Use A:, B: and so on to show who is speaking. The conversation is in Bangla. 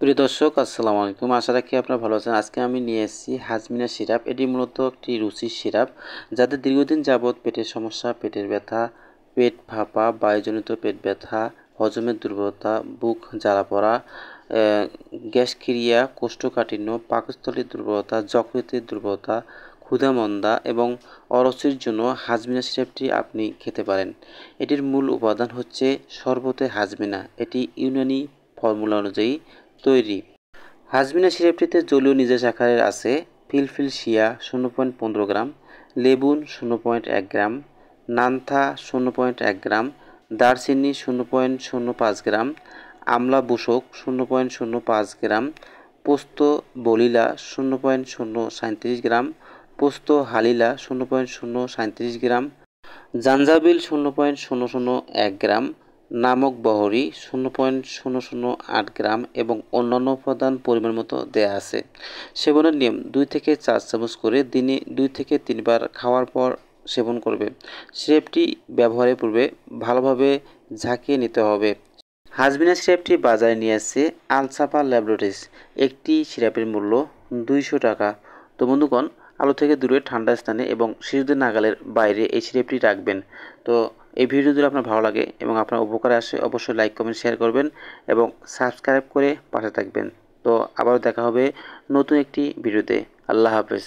A: প্রিয় দর্শক আসসালামু আলাইকুম। আশা রাখি আপনারা ভালো আছেন। আজকে আমি নিয়ে এসেছি হাজমিনা সিরাপ। এটি মূলত একটি রুচির সিরাপ, যাদের দীর্ঘদিন যাবৎ পেটের সমস্যা, পেটের ব্যথা, পেট ফাঁপা, বায়ুজনিত পেট ব্যথা, হজমের দুর্বলতা, বুক জ্বালা পড়া, গ্যাসক্রিয়া, কোষ্ঠকাঠিন্য, পাকস্থলীর দুর্বলতা, যকৃতের দুর্বলতা, ক্ষুধামন্দা এবং অরসের জন্য হাজমিনা সিরাপটি আপনি খেতে পারেন। এটির মূল উপাদান হচ্ছে শরবতে হাজমিনা। এটি ইউনানি ফর্মুলা অনুযায়ী তৈরি। হাজমিনা সিরাপটিতে জলীয় নির্যাস আকারের আছে ফিলফিলশিয়া 0.15 গ্রাম, লেবুন 0.1 গ্রাম, নান্থা 0.1 গ্রাম, দারচিনি 0.05 গ্রাম, আমলা বুশক 0.05 গ্রাম, পোস্ত বলিলা 0.037 গ্রাম, পোস্ত হালিলা 0.037 গ্রাম, জাঞ্জাবিল 0.001 গ্রাম, নামক বহরি 0.008 গ্রাম এবং অন্যান্য উপাদান পরিমাণ মতো দেয়া আছে। সেবনের নিয়ম 2 থেকে 4 চামচ করে দিনে 2 থেকে 3 বার খাওয়ার পর সেবন করবে। সিরাপটি ব্যবহারের পূর্বে ভালোভাবে ঝাঁকিয়ে নিতে হবে। হাজমিনা সিরাপটি বাজারে নিয়ে আসছে আলসাপা ল্যাবরেটরিজ। একটি সিরাপের মূল্য 200 টাকা। তো বন্ধুগণ, আলো থেকে দূরে ঠান্ডা স্থানে এবং শিশুদের নাগালের বাইরে এই সিরাপটি রাখবেন। তো এই ভিডিও যদি আপনার ভালো লাগে এবং আপনার উপকারে আসে, অবশ্যই লাইক কমেন্ট শেয়ার করবেন এবং সাবস্ক্রাইব করে পাশে থাকবেন। তো আবারও দেখা হবে নতুন একটি ভিডিওতে। আল্লাহ হাফেজ।